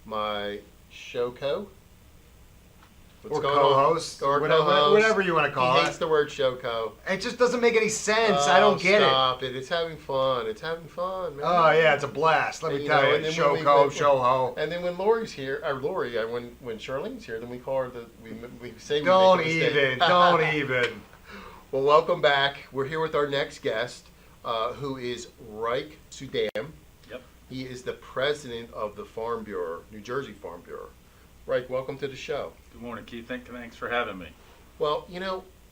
my showco. Or co-host, Or whatever you want to call He it. hates the word showco. It just doesn't make any sense. I don't get Stop it. It's having fun. It's having fun, man. Oh yeah, it's a blast. Let me tell you, showco, showho. And then when Lori's here, when Charlene's here, then we call her we say we Don't make a mistake. even. Don't even. Well, welcome back. We're here with our next guest, who is Ryck Suydam. Yep. He is the president of the Farm Bureau, New Jersey Farm Bureau. Ryck, welcome to the show. Good morning, Keith. Thanks for having me. Well,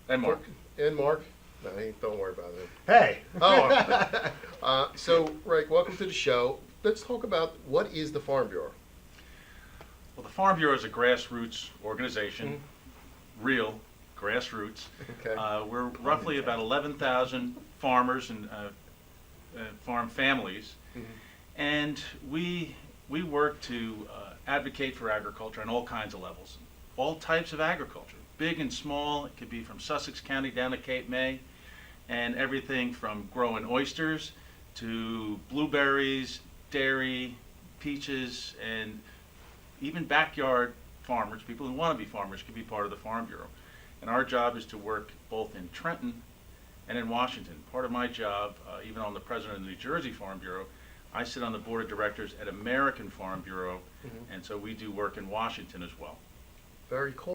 And Mark. And Mark. No, don't worry about it. Hey. So, Ryck, welcome to the show. Let's talk about what is the Farm Bureau. Well, the Farm Bureau is a grassroots organization, real grassroots. Okay. We're roughly about 11,000 farmers and farm families, and we work to advocate for agriculture on all kinds of levels, all types of agriculture, big and small. It could be from Sussex County down to Cape May, and everything from growing oysters to blueberries, dairy, peaches, and even backyard farmers, people who want to be farmers, can be part of the Farm Bureau. And our job is to work both in Trenton and in Washington. Part of my job, even on the president of the New Jersey Farm Bureau, I sit on the board of directors at American Farm Bureau, and so we do work in Washington as well. Very cool.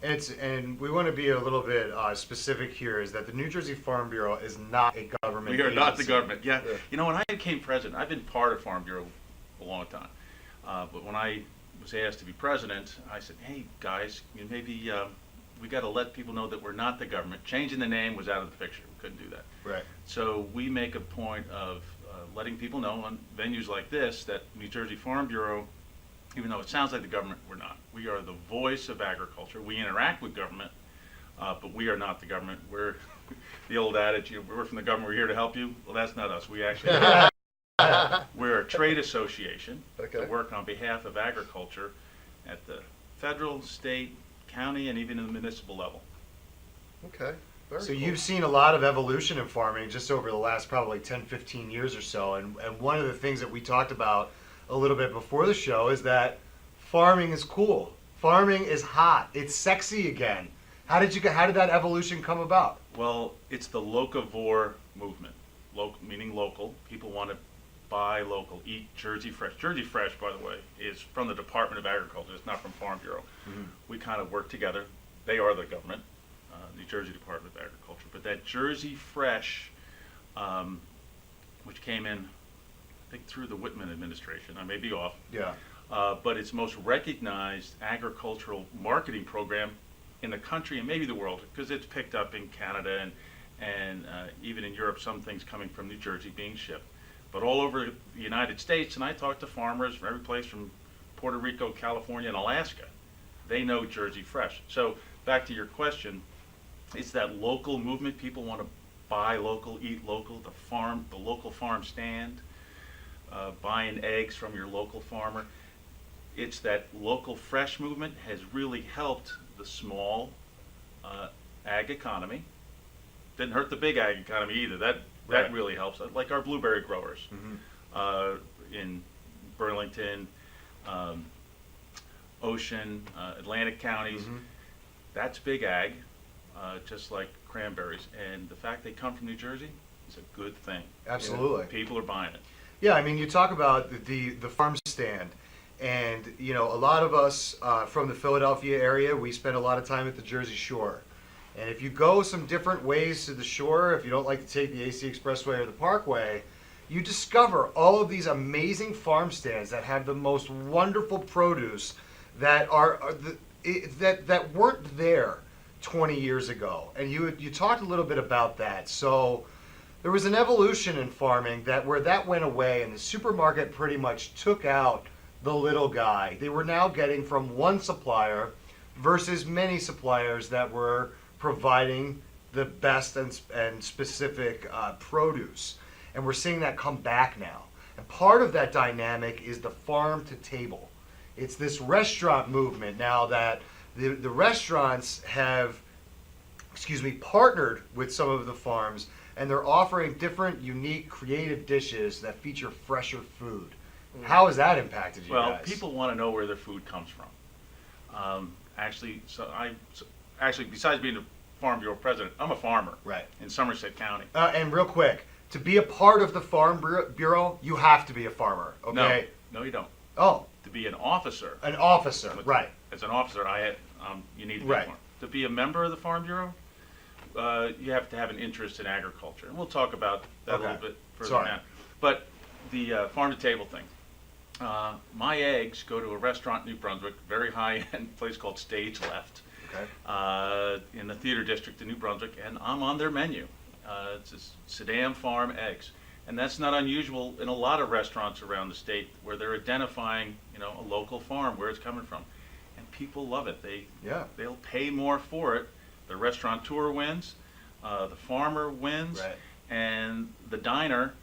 And we want to be a little bit specific here, is that the New Jersey Farm Bureau is not a government We are not the agency. government. Yeah. You know, when I became president, I've been part of Farm Bureau a long time. But when I was asked to be president, I said, hey, guys, maybe we got to let people know that we're not the government. Changing the name was out of the picture. We couldn't do that. Right. So we make a point of letting people know on venues like this that New Jersey Farm Bureau, even though it sounds like the government, we're not. We are the voice of agriculture. We interact with government, but we are not the government. We're the old adage, we're from the government, we're here to help you. Well, that's not us. We actually we're a trade association that work on behalf of agriculture at the federal, state, county, and even in the municipal level. Okay. Very So cool. you've seen a lot of evolution in farming just over the last probably 10, 15 years or so. And one of the things that we talked about a little bit before the show is that farming is cool. Farming is hot. It's sexy again. How did that evolution come about? Well, it's the locavore movement. Meaning local. People want to buy local, eat Jersey Fresh. Jersey Fresh, by the way, is from the Department of Agriculture. It's not from Farm Bureau. We kind of work together. They are the government, New Jersey Department of Agriculture. But that Jersey Fresh, which came in, I think, through the Whitman administration. I may be off. Yeah. But it's most recognized agricultural marketing program in the country and maybe the world, because it's picked up in Canada and even in Europe, some things coming from New Jersey being shipped. But all over the United States, and I talk to farmers from every place from Puerto Rico, California, and Alaska. They know Jersey Fresh. So back to your question, it's that local movement. People want to buy local, eat local, the local farm stand, buying eggs from your local farmer. It's that local fresh movement has really helped the small ag economy. Didn't hurt the big ag economy either. That really helps. Like our blueberry growers in Burlington, Ocean, Atlantic counties. That's big ag, just like cranberries. And the fact they come from New Jersey is a good thing. Absolutely. People are buying it. Yeah, I mean, you talk about the farm stand, and a lot of us from the Philadelphia area, we spend a lot of time at the Jersey Shore. And if you go some different ways to the shore, if you don't like to take the AC Expressway or the Parkway, you discover all of these amazing farm stands that have the most wonderful produce that that weren't there 20 years ago. And you talked a little bit about that. So there was an evolution in farming where that went away, and the supermarket pretty much took out the little guy. They were now getting from one supplier versus many suppliers that were providing the best and specific produce. And we're seeing that come back now. And part of that dynamic is the farm to table. It's this restaurant movement now that the restaurants have, partnered with some of the farms, and they're offering different, unique, creative dishes that feature fresher food. How has that impacted you Well, guys? people want to know where their food comes from. Actually, besides being the Farm Bureau president, I'm a farmer. Right. In Somerset County. And real quick, to be a part of the Farm Bureau, you have to be a farmer, okay? No, you don't. Oh, To be an officer, an officer, right. as an officer, you need to be Right. a farmer. To be a member of the Farm Bureau, you have to have an interest in agriculture, and we'll talk about that a little Okay. bit further Sorry. down. But the farm to table thing. My eggs go to a restaurant in New Brunswick, very high-end place called Stage Left, Okay. in the theater district in New Brunswick, and I'm on their menu. It's a Suydam Farm eggs, and that's not unusual in a lot of restaurants around the state where they're identifying, a local farm where it's coming from, and people love it. They'll pay more for it. The restaurateur wins, the farmer wins, Right. and the diner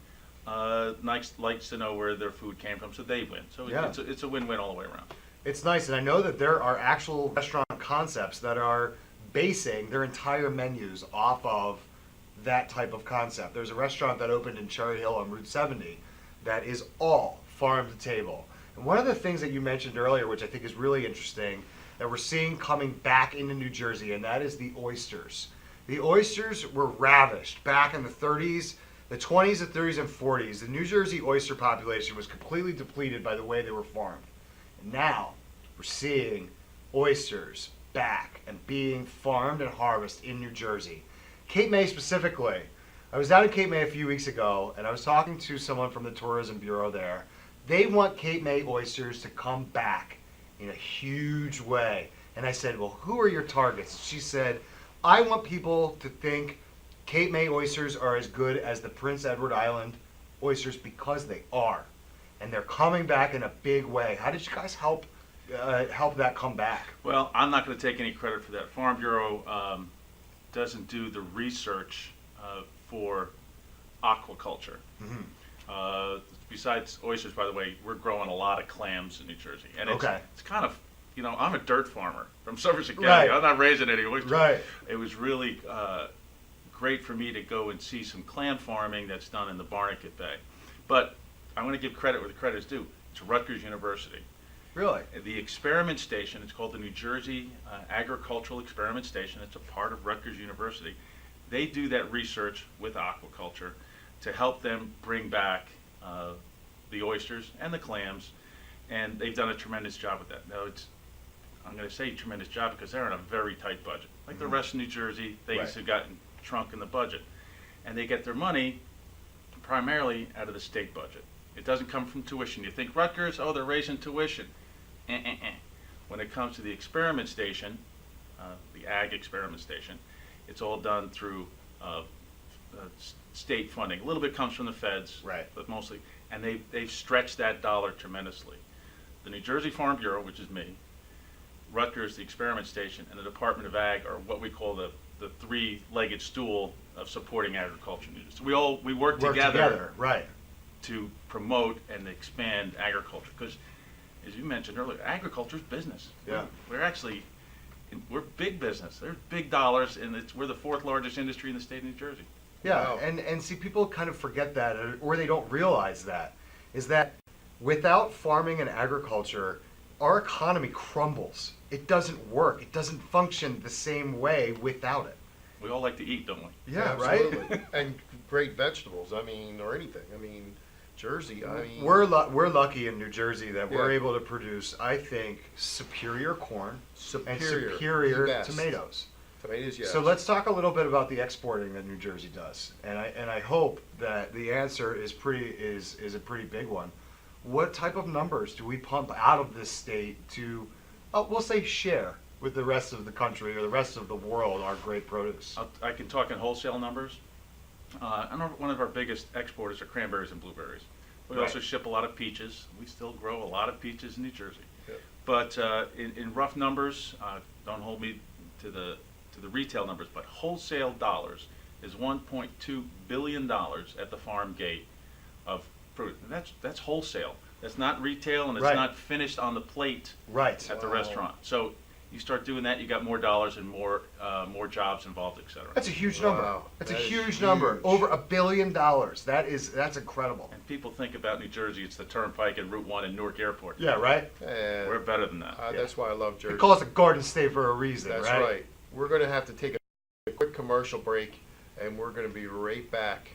likes to know where their food came from, so they win. So Yeah. it's a win-win all the way around. It's nice, and I know that there are actual restaurant concepts that are basing their entire menus off of that type of concept. There's a restaurant that opened in Cherry Hill on Route 70 that is all farm to table. And one of the things that you mentioned earlier, which I think is really interesting, that we're seeing coming back into New Jersey, and that is the oysters. The oysters were ravished back in the 30s, the 20s, the 30s, and 40s. The New Jersey oyster population was completely depleted by the way they were farmed. And now we're seeing oysters back and being farmed and harvested in New Jersey. Cape May specifically. I was down in Cape May a few weeks ago, and I was talking to someone from the Tourism Bureau there. They want Cape May oysters to come back in a huge way. And I said, well, who are your targets? She said, I want people to think Cape May oysters are as good as the Prince Edward Island oysters because they are. And they're coming back in a big way. How did you guys help that come back? Well, I'm not going to take any credit for that. Farm Bureau doesn't do the research for aquaculture. Besides oysters, by the way, we're growing a lot of clams in New Jersey. And it's kind of, I'm a dirt farmer from Somerset County. Right. I'm not raising any oysters. Right. It was really great for me to go and see some clam farming that's done in the Barnegat Bay. But I want to give credit where the credit is due. It's Rutgers University. Really? The experiment station, it's called the New Jersey Agricultural Experiment Station. It's a part of Rutgers University. They do that research with aquaculture to help them bring back the oysters and the clams, and they've done a tremendous job with that. Now, I'm going to say tremendous job because they're on a very tight budget. Like the rest of New Jersey, things have gotten shrunk in the budget. And they get their money primarily out of the state budget. It doesn't come from tuition. You think Rutgers, they're raising tuition. When it comes to the experiment station, the ag experiment station, it's all done through state funding. A little bit comes from the feds, Right. but mostly, and they've stretched that dollar tremendously. The New Jersey Farm Bureau, which is me, Rutgers, the experiment station, and the Department of Ag are what we call the three-legged stool of supporting agriculture. So we work together right, to promote and expand agriculture. Because, as you mentioned earlier, agriculture is business. Yeah. We're big business. There's big dollars, and we're the fourth largest industry in the state of New Jersey. Yeah, Wow. and see, people kind of forget that, or they don't realize that, is that without farming and agriculture, our economy crumbles. It doesn't work. It doesn't function the same way without it. We all like to eat, don't we? Yeah, Absolutely. And great vegetables, or anything. Jersey, We're lucky in New Jersey that we're Yeah. able to produce, I think, superior corn and Superior. superior The best. tomatoes. Tomatoes, yes. So let's talk a little bit about the exporting that New Jersey does, and I hope that the answer is a pretty big one. What type of numbers do we pump out of this state to, we'll say, share with the rest of the country or the rest of the world our great produce? I can talk in wholesale numbers. I know one of our biggest exporters are cranberries and blueberries. We also ship a lot of peaches. We still grow a lot of peaches in New Jersey. Yep. But in rough numbers, don't hold me to the retail numbers, but wholesale dollars is $1.2 billion at the farm gate of fruit. And that's wholesale. That's not retail, and it's Right. not finished on the plate Right. at the Wow. restaurant. So You start doing that, you got more dollars and more jobs involved, et cetera. That's a huge number. Wow, That's a that is huge number. huge. Over $1 billion. That's incredible. And people think about New Jersey, it's the Turnpike and Route 1 and Newark Airport. Yeah, right? And We're better than that. that's why I love Jersey. They call us a Garden State for a reason, That's right? right. We're going to have to take a quick commercial break, and we're going to be right back.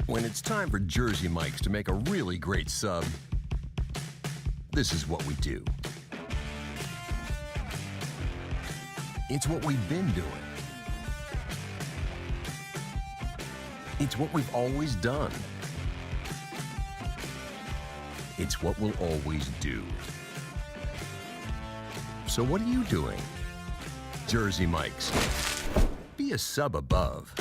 When it's time for Jersey Mike's to make a really great sub, this is what we do. It's what we've been doing. It's what we've always done. It's what we'll always do. So what are you doing? Jersey Mike's. Be a sub above.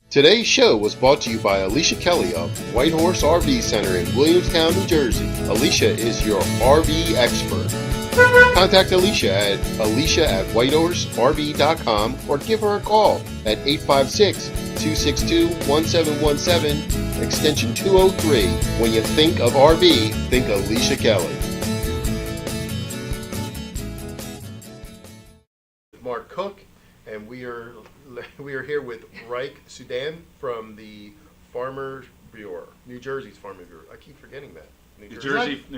Today's show was brought to you by Alicia Kelly of White Horse RV Center in Williamstown, New Jersey. Alicia is your RV expert. Contact Alicia at alicia@whitehorserv.com or give her a call at 856-262-1717, extension 203. When you think of RV, think Alicia Kelly. Mark Cook, and we are here with Ryck Suydam from the Farmer Bureau, New Jersey's Farmer Bureau. I keep forgetting that. New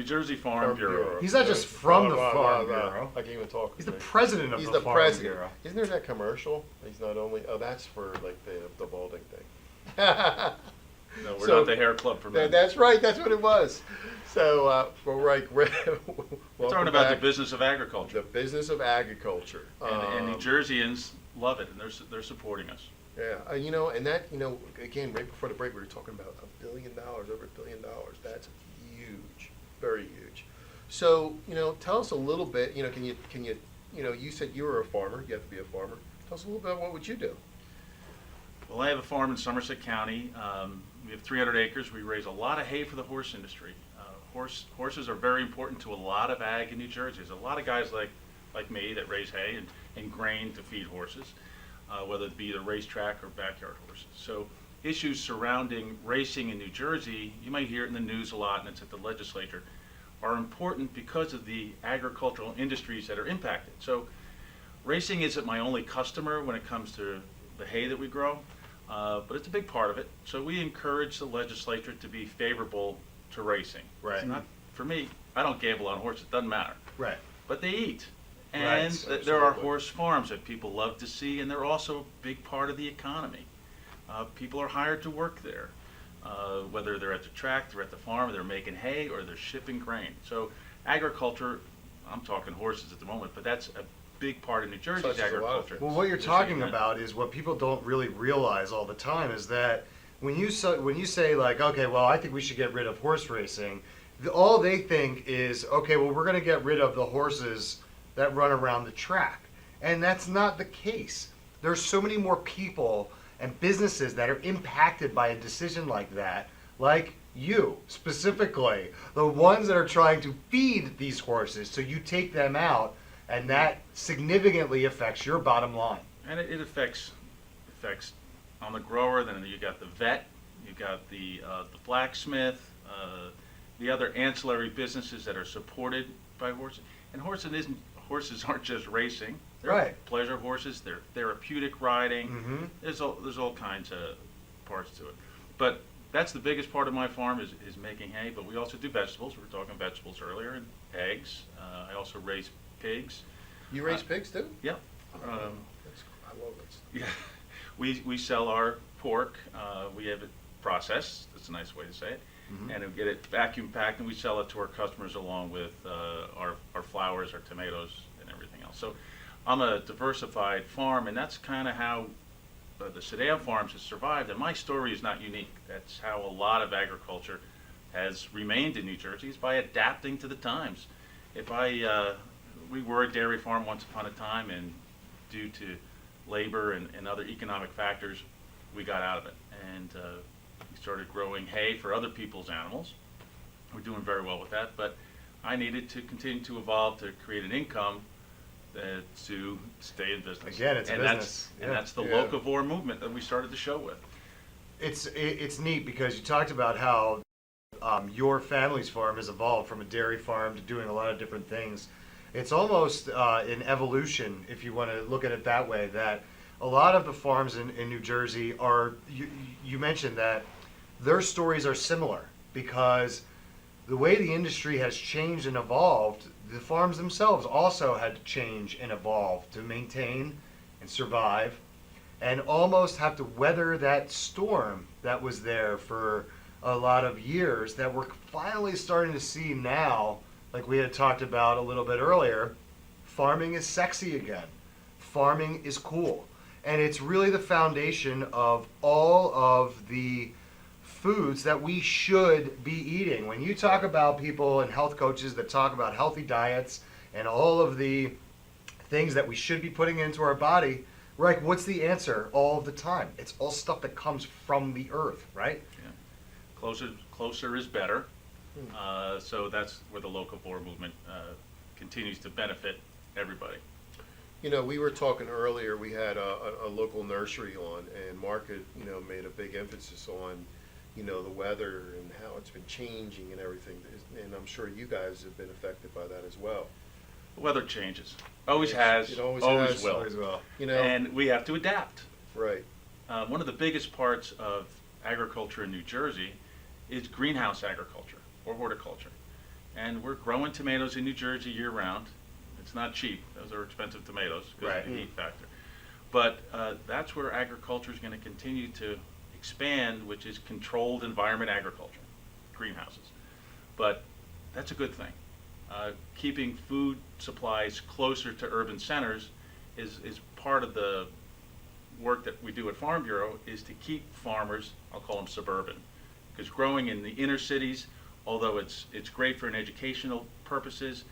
Jersey Farm Bureau. He's not just from the Farm Bureau. I can't even talk. He's the president of He's the the Farm president. Bureau. Isn't there that commercial? He's not only. Oh, that's for like the balding thing. No, we're So, not the hair club for men. That's right. That's what it was. So, well, Ryck, We're welcome talking about back. the business of agriculture. The business of agriculture. And New Jerseyans love it, and they're supporting us. Yeah, and that, again, right before the break, we were talking about $1 billion, over $1 billion. That's huge, very huge. So, tell us a little bit. Can you, you said you were a farmer. You have to be a farmer. Tell us a little bit about what would you do. Well, I have a farm in Somerset County. We have 300 acres. We raise a lot of hay for the horse industry. Horses are very important to a lot of ag in New Jersey. There's a lot of guys like me that raise hay and grain to feed horses, whether it be the racetrack or backyard horses. So issues surrounding racing in New Jersey, you might hear it in the news a lot, and it's at the legislature, are important because of the agricultural industries that are impacted. So racing isn't my only customer when it comes to the hay that we grow, but it's a big part of it. So we encourage the legislature to be favorable to racing. Right. It's not, for me, I don't gamble on horses, it doesn't matter. Right. But they eat. Right, And there are absolutely. horse farms that people love to see, and they're also a big part of the economy. People are hired to work there, whether they're at the track, they're at the farm, they're making hay, or they're shipping grain. So agriculture, I'm talking horses at the moment, but that's a big part of New Jersey's Touches a lot of agriculture. things. Well, what you're This talking event. about is what people don't really realize all the time is that when you say like, okay, well, I think we should get rid of horse racing, all they think is, okay, well, we're going to get rid of the horses that run around the track. And that's not the case. There's so many more people and businesses that are impacted by a decision like that, like you specifically, the ones that are trying to feed these horses. So you take them out, and that significantly affects your bottom line. And it affects on the grower. Then you got the vet, you got the blacksmith, the other ancillary businesses that are supported by horses. And horses aren't just racing. They're Right. pleasure horses. They're therapeutic riding. Mhm. There's all kinds of parts to it. But that's the biggest part of my farm is making hay. But we also do vegetables. We were talking vegetables earlier, and eggs. I also raise pigs. You raise pigs too? Yeah. I love it. Yeah, we sell our pork. We have it processed. That's a nice way to say it. And we get it vacuum packed, and we sell it to our customers along with our flowers, our tomatoes, and everything else. So I'm a diversified farm, and that's kind of how the Suydam farms has survived. And my story is not unique. That's how a lot of agriculture has remained in New Jersey, is by adapting to the times. We were a dairy farm once upon a time, and due to labor and other economic factors, we got out of it. And we started growing hay for other people's animals. We're doing very well with that, but I needed to continue to evolve to create an income to stay in business. Again, it's a and business. And Yeah. that's the Yeah. locavore movement that we started the show with. It's neat because you talked about how your family's farm has evolved from a dairy farm to doing a lot of different things. It's almost an evolution, if you want to look at it that way, that a lot of the farms in New Jersey are, you mentioned that their stories are similar because the way the industry has changed and evolved, the farms themselves also had to change and evolve to maintain and survive and almost have to weather that storm that was there for a lot of years that we're finally starting to see now, like we had talked about a little bit earlier. Farming is sexy again. Farming is cool. And it's really the foundation of all of the foods that we should be eating. When you talk about people and health coaches that talk about healthy diets and all of the things that we should be putting into our body, right, what's the answer all of the time? It's all stuff that comes from the earth, right? Yeah. Closer is better. So that's where the local board movement continues to benefit everybody. You know, we were talking earlier, we had a local nursery on, and Mark had, made a big emphasis on, the weather and how it's been changing and everything. And I'm sure you guys have been affected by that as well. The weather changes. Always has. It always has. Will. Always will. And we have to adapt. Right. One of the biggest parts of agriculture in New Jersey is greenhouse agriculture or horticulture. And we're growing tomatoes in New Jersey year round. It's not cheap. Those are expensive tomatoes because of the heat factor. But that's where agriculture is going to continue to expand, which is controlled environment agriculture, greenhouses. But that's a good thing. Keeping food supplies closer to urban centers is part of the work that we do at Farm Bureau, is to keep farmers, I'll call them suburban, because growing in the inner cities, although it's great for an educational purposes,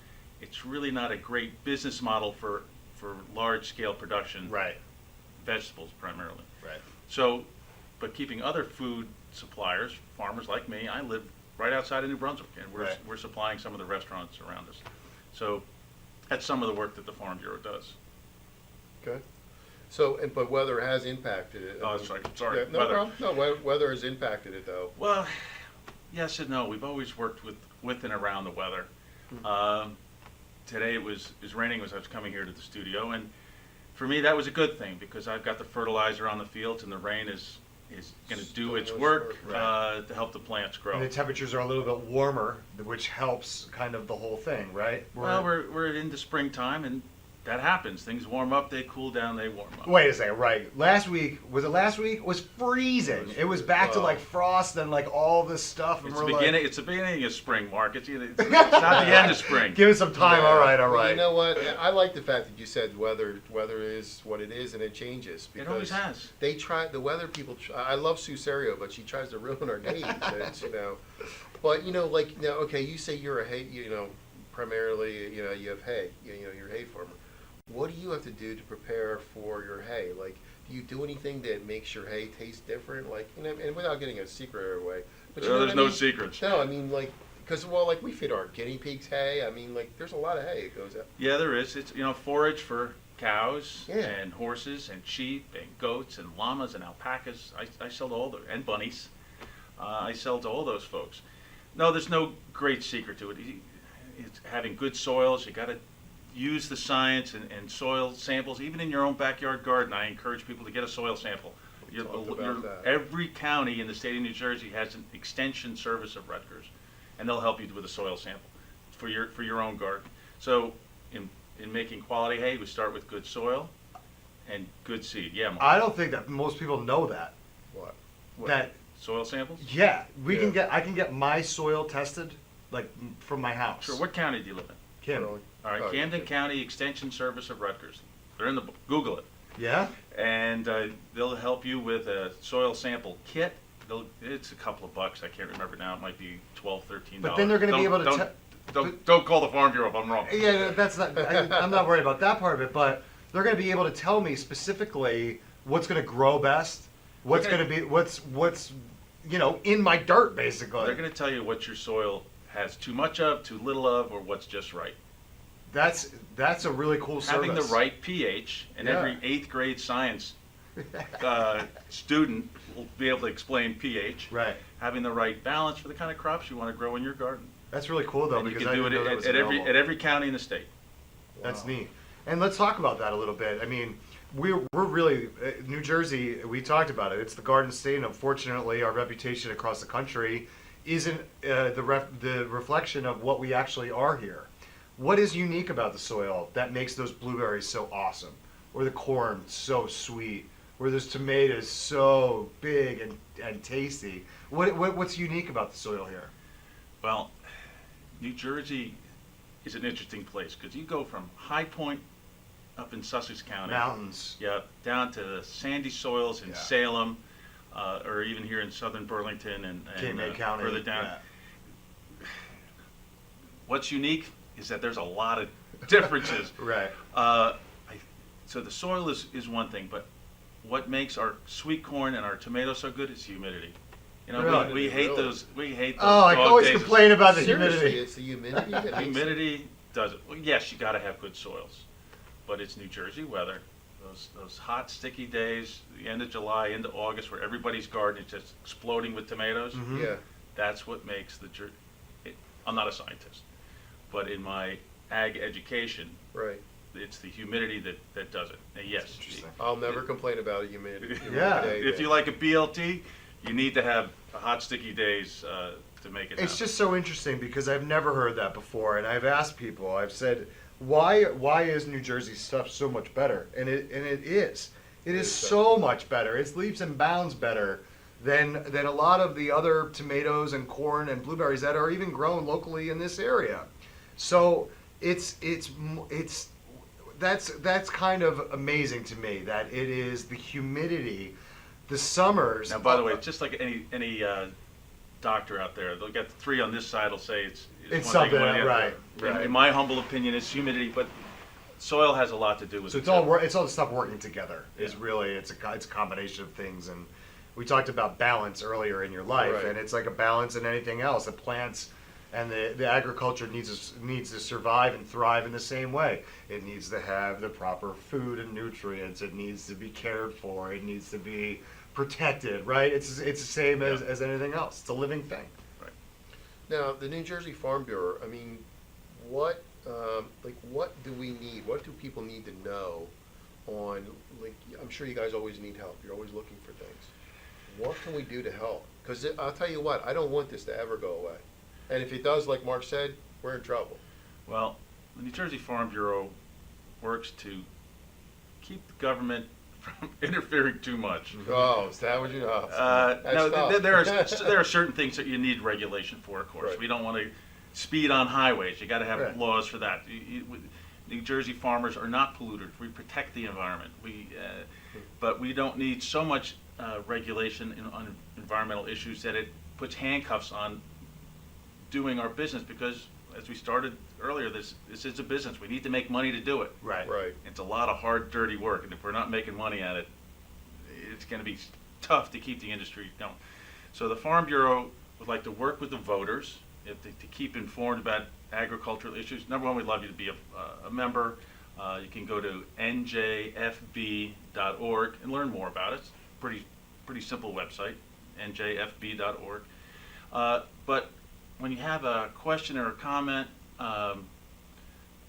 it's really not a great business model for large scale production. Right. Vegetables primarily. Right. So, but keeping other food suppliers, farmers like me, I live right outside of New Brunswick, and we're supplying some of the restaurants around us. So that's some of the work that the Farm Bureau does. Okay. So, but weather has impacted it. Oh, that's right. Sorry. Yeah, no Weather. problem. No, weather has impacted it though. Well, yes and no. We've always worked with and around the weather. Today it was raining as I was coming here to the studio, and for me that was a good thing because I've got the fertilizer on the fields, and the rain is going to do its work to help the plants grow. And the temperatures are a little bit warmer, which helps kind of the whole thing, right? We're into springtime, and that happens. Things warm up, they cool down, they warm up. Wait a second, right. Last week it was freezing. It was back to like frost and like all this stuff. It's the beginning of spring, Mark. It's not the end of spring. Give it some time. Yeah. All right. Well, you know what? I like the fact that you said weather is what it is, and it changes. It always has. They try, the weather people, I love Sue Serio, but she tries to ruin our days, But, okay, you say you're a hay, primarily, you have hay, you're a hay farmer. What do you have to do to prepare for your hay? Like, do you do anything that makes your hay taste different? Like, and without getting a secret away. But There's no secrets. No, I mean, like, because, we feed our guinea pigs hay. I mean, like, there's a lot of hay that goes out. Yeah, there is. It's, forage for cows Yeah. and horses and sheep and goats and llamas and alpacas. I sell to all and bunnies. I sell to all those folks. No, there's no great secret to it. It's having good soils. You got to use the science and soil samples, even in your own backyard garden. I encourage people to get a soil sample. Every county in the state of New Jersey has an extension service of Rutgers, and they'll help you with a soil sample for your own garden. So in making quality hay, we start with good soil and good seed. Yeah, Mark. I don't think that most people know that. What? That soil samples? Yeah, I can get my soil tested like from my house. Sure. What county do you live in? Camden. All right, Camden County Extension Service of Rutgers. They're in the book. Google it. Yeah? And they'll help you with a soil sample kit. It's a couple of bucks. I can't remember now. It might be $12, $13. But then they're going to be able to don't call the Farm Bureau if I'm wrong. Yeah, that's not. I'm not worried about that part of it. But they're going to be able to tell me specifically what's going to grow best, what's going to be what's in my dirt basically. They're going to tell you what your soil has too much of, too little of, or what's just right. That's a really cool service. Having the right pH, and every 8th grade science student be able to explain pH. Right. Having the right balance for the kind of crops you want to grow in your garden. That's really cool though, And you because can I do didn't know that it was at available. every county in the state. That's Wow. neat. And let's talk about that a little bit. I mean, we're really New Jersey. We talked about it. It's the garden state, and unfortunately, our reputation across the country isn't the reflection of what we actually are here. What is unique about the soil that makes those blueberries so awesome, or the corn so sweet, or those tomatoes so big and tasty? What's unique about the soil here? Well, New Jersey is an interesting place because you go from High Point up in Sussex County. Mountains. Yeah, down to the sandy soils in Yeah. Salem, or even here in southern Burlington and Cape May County. further down. Yeah. What's unique is that there's a lot of differences. Right. So the soil is one thing, but what makes our sweet corn and our tomatoes so good is humidity. You know, Really? we hate Really? those. We hate those. Oh, I dog always days. complain about the Seriously, humidity. it's the humidity that makes it- Humidity does it. Well, yes, you got to have good soils, but it's New Jersey weather. Those hot, sticky days, the end of July into August, where everybody's garden is just exploding with tomatoes. Mhm. Yeah, That's what makes I'm not a scientist, but in my ag education, right. it's the humidity that does it. And yes, Interesting. I'll never complain about humidity. Yeah. if you like a BLT, you need to have hot, sticky days to make it It's happen. just so interesting because I've never heard that before, and I've asked people. I've said, "Why is New Jersey stuff so much better?" And it is. It is so much better. It's leaps and bounds better than a lot of the other tomatoes and corn and blueberries that are even grown locally in this area. So that's kind of amazing to me that it is the humidity, the summers. Now, by the way, just like any doctor out there, they'll get the three on this side will say it's It's one something, thing, one the other. right, In- right. In my humble opinion, it's humidity, but soil has a lot to do with So it. it's all the stuff working together. Is Yeah. really it's a combination of things, and we talked about balance earlier in your life, Right. and it's like a balance in anything else. The plants and the agriculture needs to survive and thrive in the same way. It needs to have the proper food and nutrients. It needs to be cared for. It needs to be protected. Right? It's the same as anything else. It's a living thing. Now, the New Jersey Farm Bureau, I mean, what do we need? What do people need to know on, like, I'm sure you guys always need help. You're always looking for things. What can we do to help? Because I'll tell you what, I don't want this to ever go away. And if it does, like Mark said, we're in trouble. Well, the New Jersey Farm Bureau works to keep the government from interfering too much. Oh, is that what you know? That's No, tough. there are certain things that you need regulation for, of course. Right. We don't want to speed on highways. You got to have Right. laws for that. New Jersey farmers are not polluters. We protect the environment. But we don't need so much regulation on environmental issues that it puts handcuffs on doing our business, because as we started earlier, this is a business. We need to make money to do it. Right. Right. It's a lot of hard, dirty work, and if we're not making money at it, it's going to be tough to keep the industry going. So the Farm Bureau would like to work with the voters to keep informed about agricultural issues. Number one, we'd love you to be a member. You can go to njfb.org and learn more about it. It's a pretty simple website, njfb.org. But when you have a question or a comment,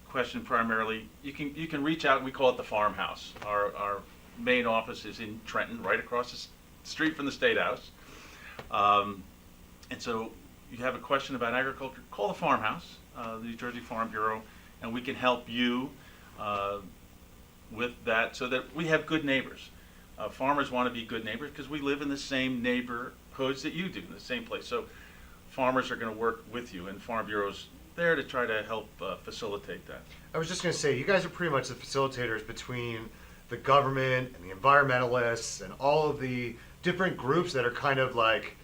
question primarily, you can reach out. We call it the farmhouse. Our main office is in Trenton, right across the street from the State House. And so you have a question about agriculture, call the farmhouse, the New Jersey Farm Bureau, and we can help you with that so that we have good neighbors. Farmers want to be good neighbors because we live in the same neighborhoods that you do, in the same place. So farmers are going to work with you, and Farm Bureau's there to try to help facilitate that. I was just going to say, you guys are pretty much the facilitators between the government and the environmentalists and all of the different groups that are kind of like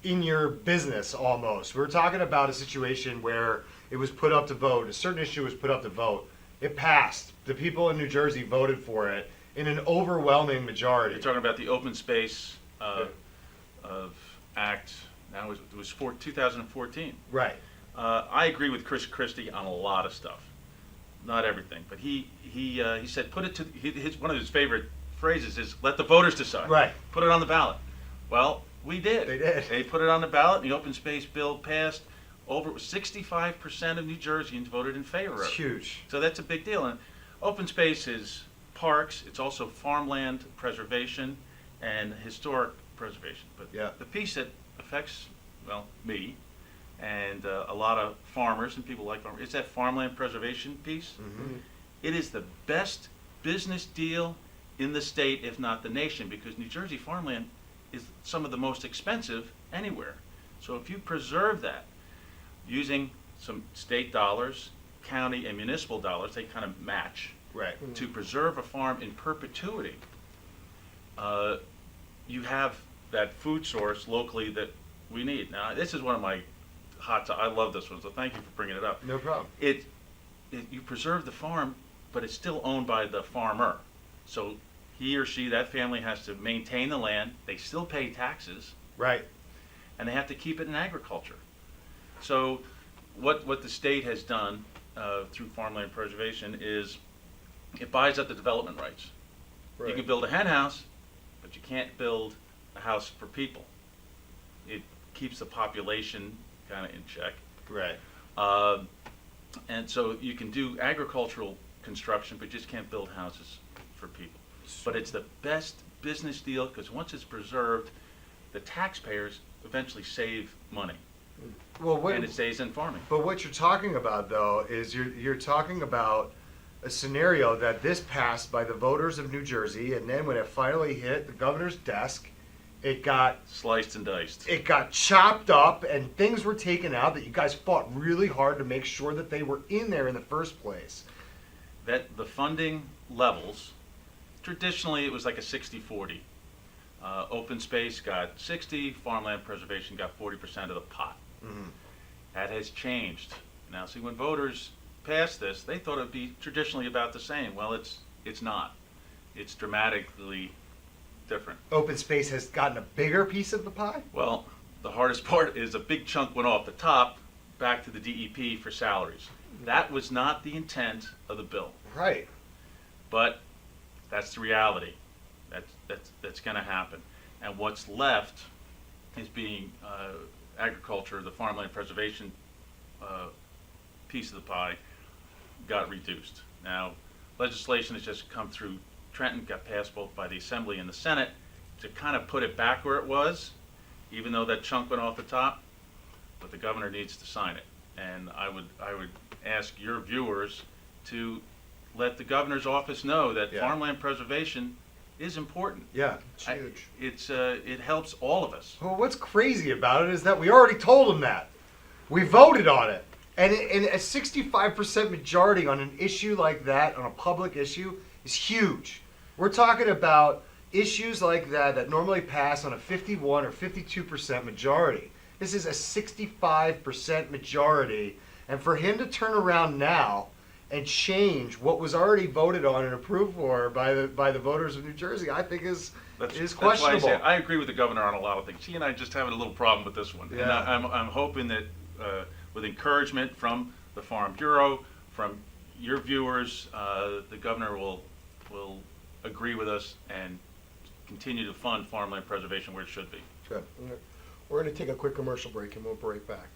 in your business almost. We're talking about a situation where it was put up to vote, a certain issue was put up to vote. It passed. The people in New Jersey voted for it in an overwhelming majority. You're talking about the Open Space of Act. Now it was for 2014. Right. I agree with Chris Christie on a lot of stuff, not everything. But he said put it to one of his favorite phrases is let the voters decide. Right. Put it on the ballot. Well, we did. They did. They put it on the ballot, and the open space bill passed. Over 65% of New Jerseyans voted in favor of it. It's huge. So that's a big deal. And open space is parks, it's also farmland preservation and historic preservation. But Yeah. the piece that affects, well, me and a lot of farmers and people like farmers, is that farmland preservation piece. Mm-hmm. It is the best business deal in the state, if not the nation, because New Jersey farmland is some of the most expensive anywhere. So if you preserve that using some state dollars, county and municipal dollars, they kind of match, Right. to preserve a farm in perpetuity, you have that food source locally that we need. Now, this is one of my I love this one, so thank you for bringing it up. No problem. You preserve the farm, but it's still owned by the farmer. So he or she, that family, has to maintain the land. They still pay taxes, Right. and they have to keep it in agriculture. So what the state has done through farmland preservation is it buys up the development rights. Right. You can build a hen house, but you can't build a house for people. It keeps the population kind of in check. Right. And so you can do agricultural construction, but just can't build houses for people. But it's the best business deal because once it's preserved, the taxpayers eventually save money, Well, and it stays in farming. but what you're talking about, though, is you're talking about a scenario that this passed by the voters of New Jersey, and then when it finally hit the governor's desk, it got Sliced and diced. chopped up, and things were taken out that you guys fought really hard to make sure that they were in there in the first place. That the funding levels, traditionally it was like a 60-40. Open space got 60, farmland preservation got 40% of the pot. Mhm. That has changed. Now, see, when voters passed this, they thought it'd be traditionally about the same. Well, it's not. It's dramatically different. Open space has gotten a bigger piece of the pie? Well, the hardest part is a big chunk went off the top back to the DEP for salaries. That was not the intent of the bill, Right. but that's the reality. That's going to happen. And what's left is being agriculture, the farmland preservation piece of the pie got reduced. Now, legislation has just come through Trenton, got passed both by the Assembly and the Senate to kind of put it back where it was, even though that chunk went off the top, but the governor needs to sign it. And I would ask your viewers to let the governor's office know that Yeah. farmland preservation is important. Yeah. It's huge. It helps all of us. Well, what's crazy about it is that we already told them that. We voted on it. And a 65% majority on an issue like that, on a public issue, is huge. We're talking about issues like that normally pass on a 51 or 52% majority. This is a 65% majority. And for him to turn around now and change what was already voted on and approved for by the voters of New Jersey, I think is That's questionable. why I agree with the governor on a lot of things. He and I just having a little problem with this one. And Yeah. I'm hoping that with encouragement from the Farm Bureau, from your viewers, the governor will agree with us and continue to fund farmland preservation where it should be. Good. We're going to take a quick commercial break and we'll be right back.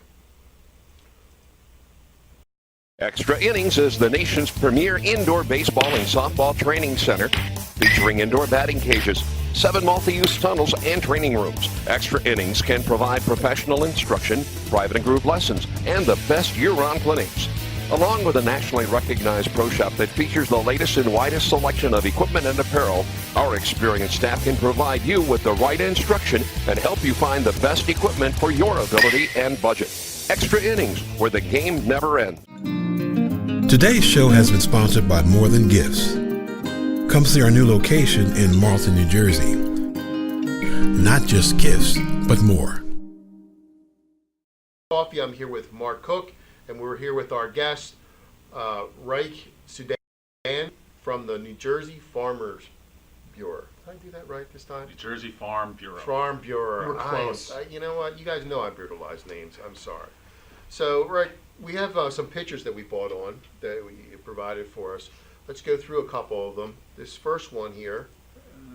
Extra Innings is the nation's premier indoor baseball and softball training center, featuring indoor batting cages, 7 multi-use tunnels, and training rooms. Extra Innings can provide professional instruction, private and group lessons, and the best year-round clinics. Along with a nationally recognized pro shop that features the latest and widest selection of equipment and apparel, our experienced staff can provide you with the right instruction and help you find the best equipment for your ability and budget. Extra Innings, where the game never ends. Today's show has been sponsored by More Than Gifts. Come see our new location in Marlton, New Jersey. Not just gifts, but more. Coffee. I'm here with Mark Cook, and we're here with our guest, Ryck Suydam from the New Jersey Farmers Bureau. Did I do that right this time? New Jersey Farm Bureau. Farm Bureau. You were close. You know what? You guys know I brutalize names. I'm sorry. So, Ryck, we have some pictures that we bought on that we provided for us. Let's go through a couple of them. This first one here,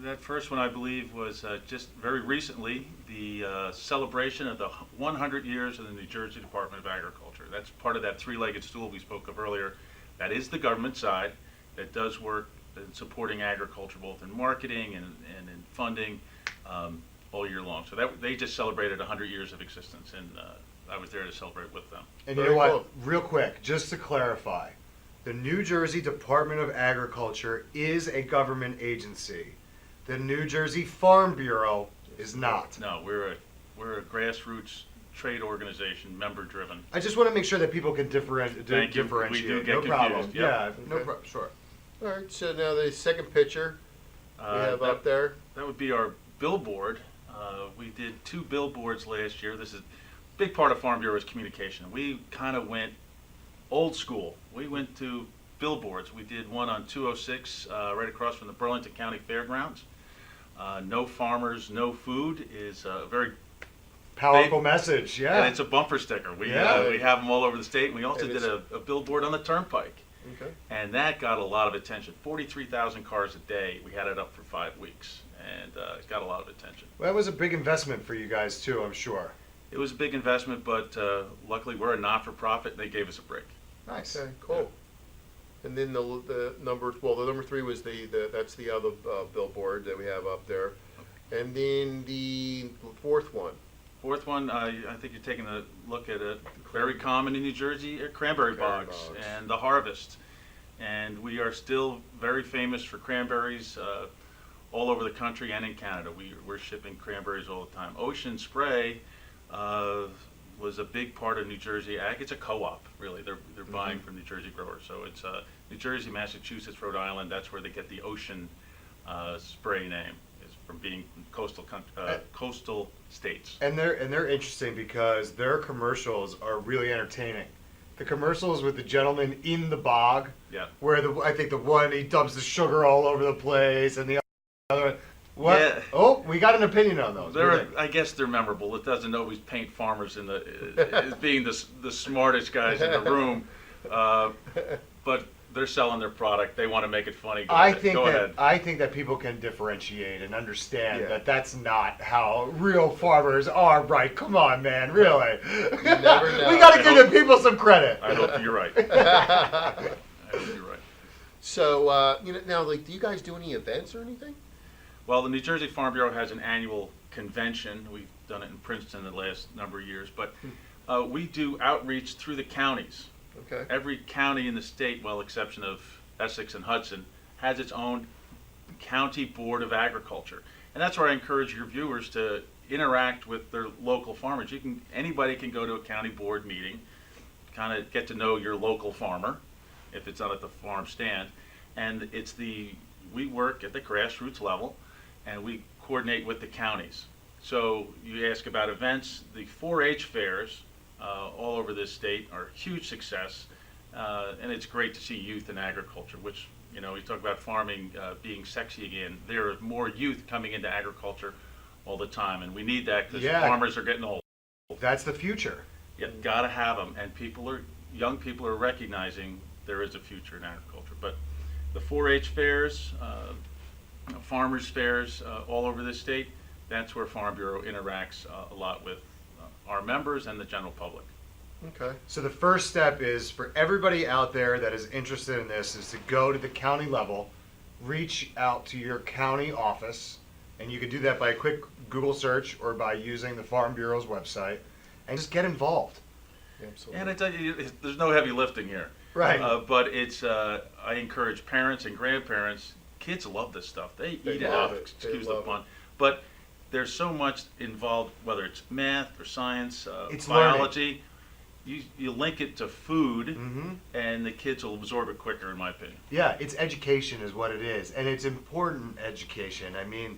That first one, I believe, was just very recently, the celebration of the 100 years of the New Jersey Department of Agriculture. That's part of that three-legged stool we spoke of earlier. That is the government side that does work in supporting agriculture, both in marketing and in funding all year long. So they just celebrated 100 years of existence, and I was there to celebrate with them. And you know what? Real quick, just to clarify, the New Jersey Department of Agriculture is a government agency. The New Jersey Farm Bureau is not. No, we're a grassroots trade organization, member-driven. I just want to make sure that people can differentiate. Thank you. We do get no problem. confused, yeah. Yeah, no Okay. problem. Sure. All right, so now the second picture we have up there. That would be our billboard. We did 2 billboards last year. This is a big part of Farm Bureau's communication. We kind of went old school. We went to billboards. We did one on 206 right across from the Burlington County Fairgrounds. No farmers, no food is a very Powerful message, yeah. and it's a bumper sticker. We we have them all over the state. And we also did a billboard on the Turnpike, Okay. and that got a lot of attention. 43,000 cars a day. We had it up for 5 weeks, and it got a lot of attention. Well, that was a big investment for you guys too, I'm sure. It was a big investment, but luckily we're a not-for-profit, and they gave us a break. Nice. Okay, cool. And then the number, well, the number 3 was that's the other billboard that we have up there. And then the fourth one. Fourth one, I think you're taking a look at a very common in New Jersey, cranberry bogs and the harvest. And we are still very famous for cranberries all over the country and in Canada. We're shipping cranberries all the time. Ocean Spray was a big part of New Jersey ag. It's a co-op, really. They're buying from New Jersey growers. So it's New Jersey, Massachusetts, Rhode Island. That's where they get the Ocean Spray name, is from being coastal states. And they're interesting because their commercials are really entertaining. The commercials with the gentleman in the bog, Yeah. where I think the one he dumps the sugar all over the place, and the other one. What? Yeah. Oh, we got an opinion on those. I guess they're memorable. It doesn't always paint farmers as being the smartest guys in the room, but they're selling their product. They want to make it funny. Go ahead. I think that people can differentiate and understand Yeah. that that's not how real farmers are. Right? Come on, man. Really? You never know. We got to give the people some credit. I hope you're right. I hope you're right. So, now, do you guys do any events or anything? Well, the New Jersey Farm Bureau has an annual convention. We've done it in Princeton the last number of years, but we do outreach through the counties. Okay. Every county in the state, well, exception of Essex and Hudson, has its own county board of agriculture, and that's where I encourage your viewers to interact with their local farmers. Anybody can go to a county board meeting, kind of get to know your local farmer, if it's not at the farm stand, and we work at the grassroots level, and we coordinate with the counties. So you ask about events. The 4-H fairs all over this state are a huge success, and it's great to see youth in agriculture, which, we talk about farming being sexy again. There are more youth coming into agriculture all the time, and we need that because farmers are getting old. That's the future. You gotta have them, and young people are recognizing there is a future in agriculture. But the 4-H fairs, farmers fairs all over the state, that's where Farm Bureau interacts a lot with our members and the general public. Okay. So the first step is for everybody out there that is interested in this is to go to the county level, reach out to your county office, and you can do that by a quick Google search or by using the Farm Bureau's website, and just get involved. Absolutely. And I tell you, there's no heavy lifting here. Right. But I encourage parents and grandparents. Kids love this stuff. They eat it love up. it. They Excuse the love pun. But there's so much involved, whether it's math or science, It's biology. You link it to food, Mm-hmm. and the kids will absorb it quicker, in my opinion. Yeah, it's education is what it is, and it's important education. I mean,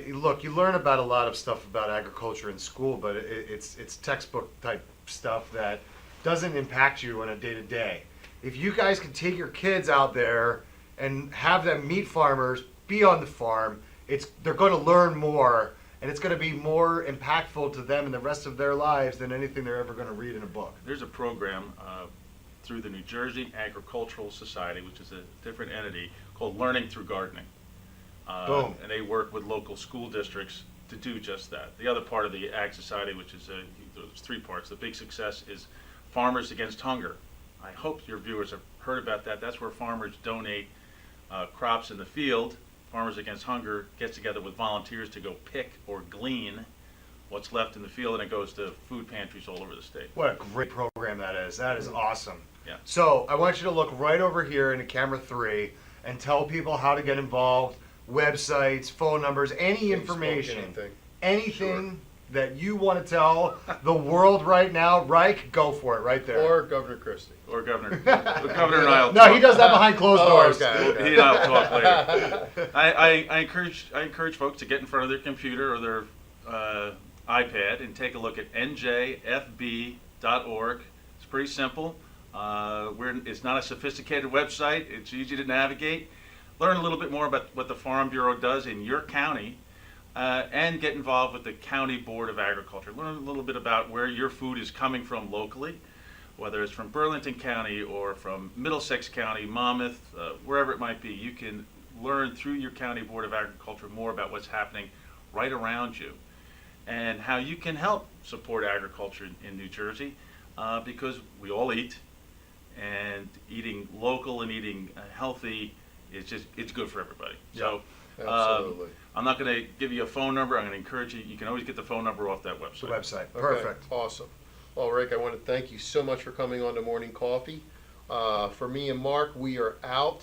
look, you learn about a lot of stuff about agriculture in school, but it's textbook type stuff that doesn't impact you on a day-to-day. If you guys can take your kids out there and have them meet farmers, be on the farm, they're going to learn more, and it's going to be more impactful to them in the rest of their lives than anything they're ever going to read in a book. There's a program through the New Jersey Agricultural Society, which is a different entity, called Learning Through Gardening. Boom. And they work with local school districts to do just that. The other part of the Ag Society, which is there's 3 parts. The big success is Farmers Against Hunger. I hope your viewers have heard about that. That's where farmers donate crops in the field. Farmers Against Hunger gets together with volunteers to go pick or glean what's left in the field, and it goes to food pantries all over the state. What a great program that is. That is awesome. Yeah. So I want you to look right over here into camera 3 and tell people how to get involved, websites, phone numbers, any information, anything that you want to tell the world right now. Ryck, go for it right there. Or Governor Christie. Or Governor. The Governor and I will No, talk. he does that behind closed doors. Okay. He and I will talk later. I encourage folks to get in front of their computer or their iPad and take a look at njfb.org. It's pretty simple. It's not a sophisticated website. It's easy to navigate. Learn a little bit more about what the Farm Bureau does in your county, and get involved with the County Board of Agriculture. Learn a little bit about where your food is coming from locally, whether it's from Burlington County or from Middlesex County, Monmouth, wherever it might be. You can learn through your County Board of Agriculture more about what's happening right around you and how you can help support agriculture in New Jersey, because we all eat, and eating local and eating healthy it's good for everybody. So Absolutely. I'm not going to give you a phone number. I'm going to encourage you. You can always get the phone number off that The website. website. Okay, Perfect. awesome. Well, Ryck, I want to thank you so much for coming on to Morning Coffee. For me and Mark, we are out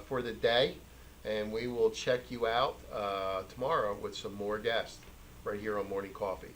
for the day, and we will check you out tomorrow with some more guests right here on Morning Coffee.